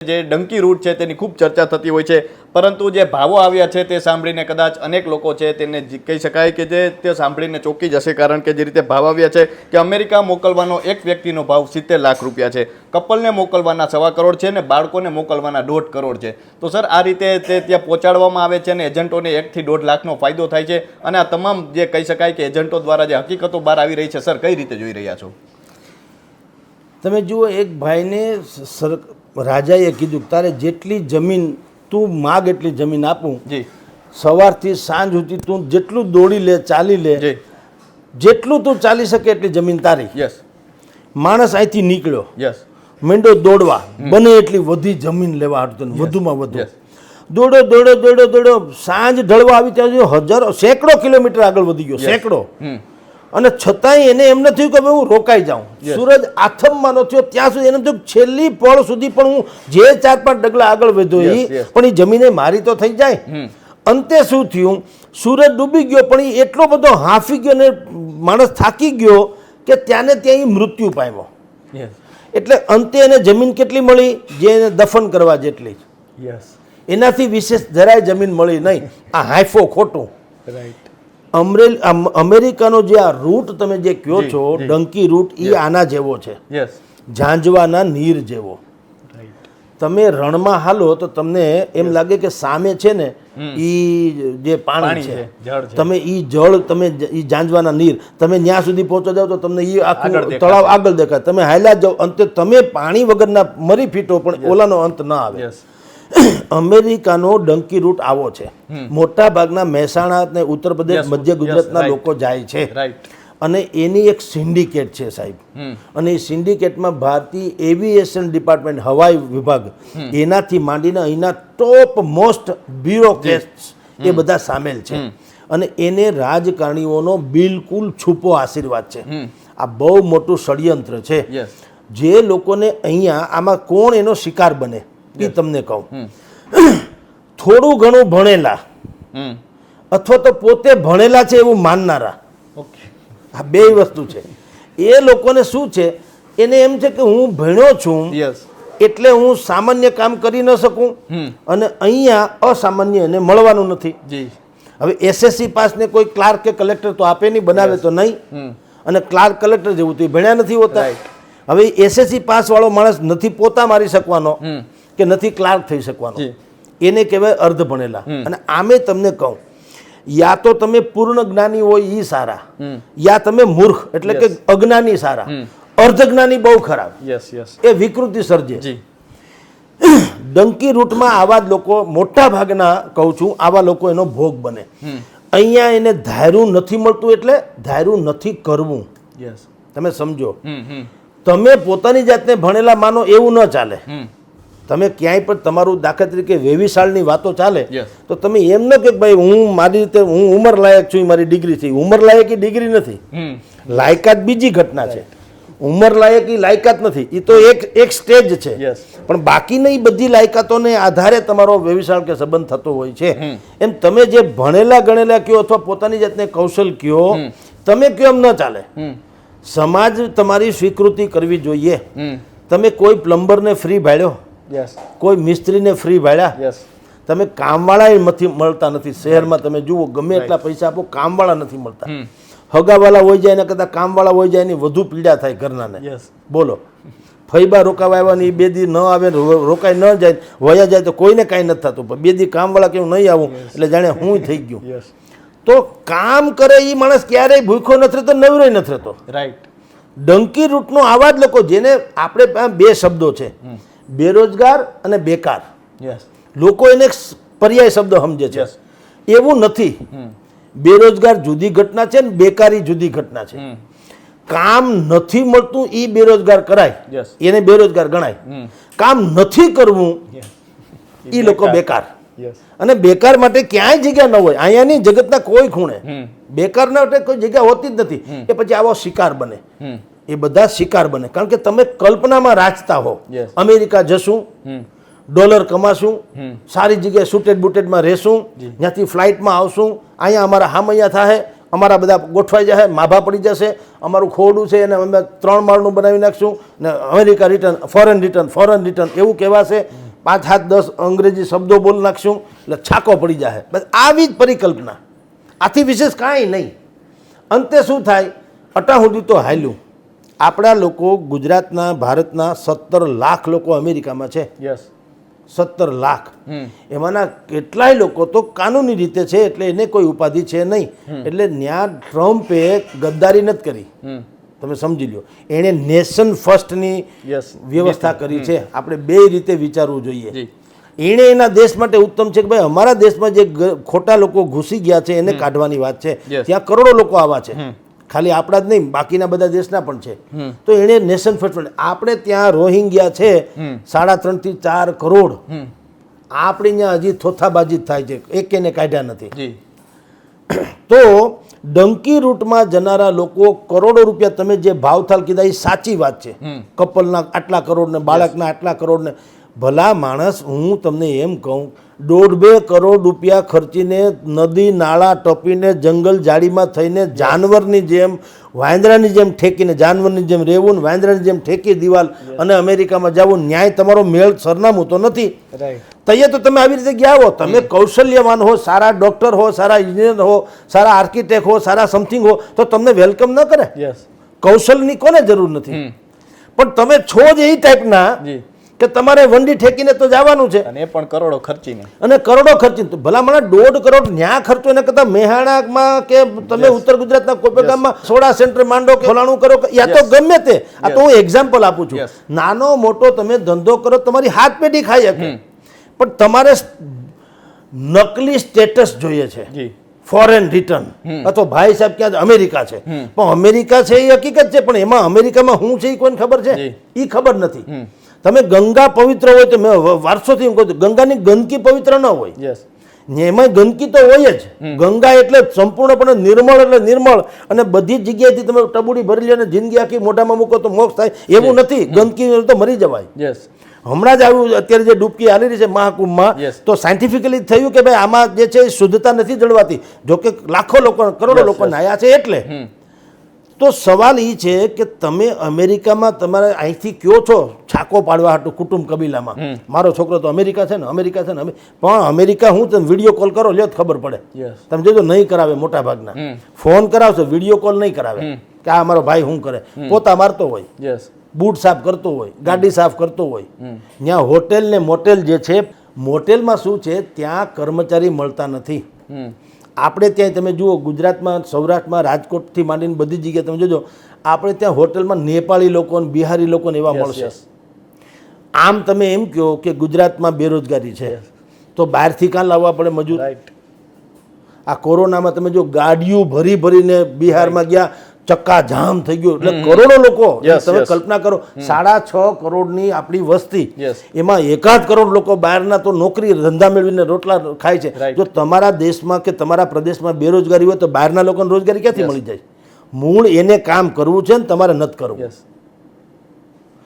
જે ડંકી રૂટ છે તેની ખૂબ ચર્ચા થતી હોય છે, પરંતુ જે ભાવો આવ્યા છે તે સાંભળીને કદાચ અનેક લોકો છે તેને કહી શકાય કે જે તે સાંભળીને ચોંકી જશે, કારણ કે જે રીતે ભાવ આવ્યા છે કે અમેરિકા મોકલવાનો એક વ્યક્તિનો ભાવ 70 લાખ રૂપિયા છે, કપલને મોકલવાના 1.25 કરોડ છે અને બાળકોને મોકલવાના 1.5 કરોડ છે. તો સર, આ રીતે તે ત્યાં પહોંચાડવામાં આવે છે અને એજન્ટોને 1 થી 1.5 લાખનો ફાયદો થાય છે, અને આ તમામ જે કહી શકાય કે એજન્ટો દ્વારા જે હકીકતો બહાર આવી રહી છે, સર કઈ રીતે જોઈ રહ્યા છો? તમે જુઓ, એક ભાઈને રાજાએ કીધું તારે જેટલી જમીન તું માગ એટલી જમીન આપું, સવારથી સાંજ સુધી તું જેટલું દોડી લે, ચાલી લે, જેટલું તું ચાલી શકે એટલી જમીન તારી. માણસ અહીંથી નીકળ્યો, મીંડો દોડવા, બને એટલી વધી જમીન લેવા હતું, વધુમાં વધુ દોડો દોડો દોડો દોડો, સાંજ ઢળવા આવી ત્યાં હજારો સેંકડો કિલોમીટર આગળ વધી ગયો, સેંકડો. અને છતાંય એને એમ ન થયું કે હું રોકાઈ જાઉં. સૂરજ આથમમાં ન થયો ત્યાં સુધી એને થયું છેલ્લી પળ સુધી પણ હું જે 4-5 ડગલા આગળ વધ્યો પણ એ જમીને મારી તો થઈ જાય. અંતે શું થયું, સૂરજ ડૂબી ગયો, પણ એ એટલો બધો હાંફી ગયો ને માણસ થાકી ગયો કે ત્યાંને ત્યાં એ મૃત્યુ પામ્યો. એટલે અંતે એને જમીન કેટલી મળી? જે એને દફન કરવા જેટલી. એનાથી વિશેષ જરાય જમીન મળી નહીં. આ હાંફો ખોટું. અમેરિકાનો જે આ રૂટ તમે જે કહો છો, ડંકી રૂટ, એ આના જેવો છે, ઝાંઝવાના નીર જેવો. તમે રણમાં હાલો તો તમને એમ લાગે કે સામે છે ને ઈ જે પાણી છે, તમે ઈ જળ, તમે ઈ ઝાંઝવાના નીર, તમે ત્યાં સુધી પહોંચો જાવ તો તમને ઈ આખું તળાવ આગળ દેખાય. તમે હાલ્યા જાવ, અંતે તમે પાણી વગરના મરી ફીટો, પણ ઓલાનો અંત ના આવે. અમેરિકાનો ડંકી રૂટ આવો છે. મોટા ભાગના મહેસાણા ને ઉત્તર પ્રદેશ, મધ્ય ગુજરાતના લોકો જાય છે, અને એની એક સિન્ડિકેટ છે સાહેબ. અને એ સિન્ડિકેટમાં ભારતીય એવિએશન ડિપાર્ટમેન્ટ, હવાઈ વિભાગ, એનાથી માંડીને અહીંના ટોપ મોસ્ટ બ્યુરોક્રેટ્સ એ બધા સામેલ છે. અને એને રાજકારણીઓનો બિલકુલ છૂપો આશીર્વાદ છે. આ બહુ મોટું ષડયંત્ર છે. જે લોકોને અહીંયા આમાં કોણ એનો શિકાર બને એ તમને કહું. થોડું ઘણું ભણેલા અથવા તો પોતે ભણેલા છે એવું માનનારા, આ બે વસ્તુ છે. એ લોકોને શું છે, એને એમ છે કે હું ભણ્યો છું એટલે હું સામાન્ય કામ કરી ન શકું, અને અહીંયા અસામાન્ય એને મળવાનું નથી. હવે SSC પાસ ને કોઈ ક્લાર્ક કે કલેક્ટર તો આપે નહીં, બનાવે તો નહીં. અને ક્લાર્ક કલેક્ટર જેવું તો ભણ્યા નથી હોતા. હવે SSC પાસ વાળો માણસ નથી પોતા મારી શકવાનો કે નથી ક્લાર્ક થઈ શકવાનો, એને કહેવાય અર્ધ ભણેલા. અને આમે તમને કહું, યા તો તમે પૂર્ણ જ્ઞાની હોય એ સારા, યા તમે મૂર્ખ એટલે કે અજ્ઞાની સારા. અર્ધ જ્ઞાની બહુ ખરાબ, એ વિકૃતિ સર્જે. ડંકી રૂટમાં આવા જ લોકો મોટા ભાગના, કહું છું, આવા લોકો એનો ભોગ બને. અહીંયા એને ધાર્યું નથી મળતું એટલે ધાર્યું નથી કરવું. તમે સમજો, તમે પોતાની જાતને ભણેલા માનો એવું ન ચાલે. તમે ક્યાંય પણ તમારું, દાખલા તરીકે વેવિશાળની વાતો ચાલે તો તમે એમ ન કે ભાઈ હું મારી રીતે હું ઉંમર લાયક છું, મારી ડિગ્રી થઈ. ઉંમર લાયક એ ડિગ્રી નથી, લાયકાત બીજી ઘટના છે. ઉંમર લાયક એ લાયકાત નથી, એ તો એક સ્ટેજ છે. પણ બાકીની બધી લાયકાતોને આધારે તમારો વેવિશાળ કે સંબંધ થતો હોય છે. એમ તમે જે ભણેલા ગણેલા કયો અથવા પોતાની જાતને કૌશલ કયો, તમે કયો એમ ન ચાલે. સમાજ તમારી સ્વીકૃતિ કરવી જોઈએ. તમે કોઈ પ્લમ્બરને ફ્રી ભાડ્યો, કોઈ મિસ્ત્રીને ફ્રી ભાડ્યા, તમે કામવાળા નથી મળતા નથી. શહેરમાં તમે જુઓ, ગમે એટલા પૈસા આપો, કામવાળા નથી મળતા. હગાવાળા હોય જાય, એના કરતાં કામવાળા હોય જાય એની વધુ પીડા થાય ઘરનાને. બોલો, ફૈબા રોકાવા આવ્યા ને એ 2 દી ન આવે, રોકાઈ ન જાય, વયા જાય તો કોઈને કાંઈ નથી થતું. પણ 2 દી કામવાળા કેવું નહીં આવું એટલે જાણે હું થઈ ગયું. તો કામ કરે એ માણસ ક્યારેય ભૂખ્યો નથી રહેતો, નવરોય નથી રહેતો. ડંકી રૂટનો આવા જ લોકો, જેને આપણે 2 શબ્દો છે, બેરોજગાર અને બેકાર. લોકો એને પર્યાય શબ્દ સમજે છે. એવું નથી. બેરોજગાર જુદી ઘટના છે ને બેકારી જુદી ઘટના છે. કામ નથી મળતું એ બેરોજગાર કરાય, એને બેરોજગાર ગણાય. કામ નથી કરવું એ લોકો બેકાર. અને બેકાર માટે ક્યાંય જગ્યા ન હોય. અહીંયાની જગતના કોઈ ખૂણે બેકાર માટે કોઈ જગ્યા હોતી જ નથી. એ પછી આવો શિકાર બને. એ બધા શિકાર બને, કારણ કે તમે કલ્પનામાં રાચતા હો. અમેરિકા જશું, ડોલર કમાશું, સારી જગ્યાએ સુટેડ બુટેડમાં રહેશું, ત્યાંથી ફ્લાઇટમાં આવશું, અહીંયા અમારા હામૈયા થાય, અમારા બધા ગોઠવાઈ જશે, માભા પડી જશે, અમારું ખોડું છે એને અમે 3 માળનું બનાવી નાખશું ને અમેરિકા રિટર્ન, ફોરેન રિટર્ન એવું કહેવાશે, 5, 7, 10 અંગ્રેજી શબ્દો બોલી નાખશું એટલે છાકો પડી જશે. બસ આવી જ પરિકલ્પના, આથી વિશેષ કાંઈ નહીં. અંતે શું થાય, અટા સુધી તો હાલ્યું. આપણા લોકો ગુજરાતના, ભારતના 17 લાખ લોકો અમેરિકામાં છે. યસ, 17 લાખ. એમાંના કેટલાય લોકો તો કાનૂની રીતે છે, એટલે એને કોઈ ઉપાધિ છે નહીં. એટલે ત્યાં ટ્રમ્પે ગદ્દારી નથી કરી, તમે સમજી લો. એણે નેશન ફર્સ્ટની વ્યવસ્થા કરી છે. આપણે બે રીતે વિચારવું જોઈએ. એણે એના દેશ માટે ઉત્તમ છે કે ભાઈ અમારા દેશમાં જે ખોટા લોકો ઘૂસી ગયા છે એને કાઢવાની વાત છે. ત્યાં કરોડો લોકો આવા છે, ખાલી આપણા જ નહીં, બાકીના બધા દેશના પણ છે. તો એણે નેશન ફર્સ્ટ. આપણે ત્યાં રોહિંગ્યા છે 3.5 થી 4 કરોડ. આપણે અહીંયા હજી થોથાબાજી જ થાય છે, એકેને કાઢ્યા નથી. તો ડંકી રૂટમાં જનારા લોકો કરોડો રૂપિયા, તમે જે ભાવતાલ કીધા એ સાચી વાત છે. કપલના આટલા કરોડ ને બાળકના આટલા કરોડ ને. ભલા માણસ, હું તમને એમ કહું, 1.5-2 કરોડ રૂપિયા ખર્ચીને નદી નાળા ટપીને જંગલ જાડીમાં થઈને જાનવરની જેમ, વાંદરાની જેમ ઠેકીને, જાનવરની જેમ રહેવું ને વાંદરાની જેમ ઠેકી દિવાલ અને અમેરિકામાં જવું, ન્યાય તમારો મેળ સરનામું તો નથી. તૈયાર તો તમે આવી રીતે ગયા હો, તમે કૌશલ્યવાન હો, સારા ડોક્ટર હો, સારા ઇન્જિનિયર હો, સારા આર્કિટેક્ટ હો, સારા સમથિંગ હો, તો તમને વેલકમ ન કરે. કૌશલની કોને જરૂર નથી, પણ તમે છો જ એ ટાઈપના કે તમારે વંડી ઠેકીને તો જવાનું છે, અને પણ કરોડો ખર્ચીને, અને કરોડો ખર્ચીને. ભલા મને 1.5 કરોડ ન્યા ખર્ચો એને કરતા મહેસાણામાં કે તમે ઉત્તર ગુજરાતના કોઈ ગામમાં સોડા સેન્ટર માંડો કે ફલાણું કરો, યા તો ગમે તે. આ તો હું એક્ઝામ્પલ આપું છું. નાનો મોટો તમે ધંધો કરો, તમારી હાથ પેઢી ખાઈ શકે, પણ તમારે નકલી સ્ટેટસ જોઈએ છે, ફોરેન રિટર્ન, અથવા ભાઈ સાહેબ ક્યાં અમેરિકા છે. પણ અમેરિકા છે એ હકીકત છે, પણ એમાં અમેરિકામાં શું છે એ કોઈને ખબર છે? એ ખબર નથી. તમે ગંગા પવિત્ર હોય તો મેં વારસોથી એમ કહું છું, ગંગાની ગંદકી પવિત્ર ન હોય. એમાં ગંદકી તો હોય જ. ગંગા એટલે સંપૂર્ણપણે નિર્મળ, એટલે નિર્મળ, અને બધી જ જગ્યાએથી તમે ટબુડી ભરી લો અને જિંદગી આખી મોઢામાં મૂકો તો મોક્ષ થાય એવું નથી. ગંદકી તો મરી જવાય. હમણાં જ આવ્યું અત્યારે જે ડૂબકી હાલી રહી છે મહાકુંભમાં, તો સાયન્ટિફિકલી થયું કે ભાઈ આમાં જે છે શુદ્ધતા નથી જળવાતી. જોકે લાખો લોકો, કરોડો લોકો નાયા છે એટલે. તો સવાલ એ છે કે તમે અમેરિકામાં તમારે અહીંથી કયો છો છાકો પાડવા હાટું કુટુંબ કબીલામાં, મારો છોકરો તો અમેરિકા છે ને, અમેરિકા છે ને, પણ અમેરિકા હું તમે વિડીયો કોલ કરો લ્યો ખબર પડે. તમે જોજો નહીં કરાવે, મોટા ભાગના ફોન કરાવશો, વિડીયો કોલ નહીં કરાવે કે આ મારો ભાઈ શું કરે. પોતા મારતો હોય, બૂટ સાફ કરતો હોય, ગાડી સાફ કરતો હોય. ત્યાં હોટેલ ને મોટેલ જે છે, મોટેલમાં શું છે, ત્યાં કર્મચારી મળતા નથી. આપણે ત્યાં તમે જુઓ, ગુજરાતમાં, સૌરાષ્ટ્રમાં, રાજકોટથી માંડીને બધી જગ્યાએ તમે જોજો, આપણે ત્યાં હોટલમાં નેપાળી લોકો, બિહારી લોકો એવા મળશે. આમ તમે એમ કહો કે ગુજરાતમાં બેરોજગારી છે તો બહારથી કાં લાવવા પડે મજૂર? આ કોરોનામાં તમે જો ગાડીઓ ભરી ભરીને બિહારમાં ગયા, ચક્કા જામ થઈ ગયો, એટલે કરોડો લોકો, તમે કલ્પના કરો, 6.5 કરોડની આપણી વસ્તી, એમાં 1.5 કરોડ લોકો બહારના તો નોકરી ધંધા મેળવીને રોટલા ખાય છે. જો તમારા દેશમાં કે તમારા પ્રદેશમાં બેરોજગારી હોય તો બહારના લોકોને રોજગારી ક્યાંથી મળી જાય? મૂળ એને કામ કરવું છે ને તમારે નથી કરવું.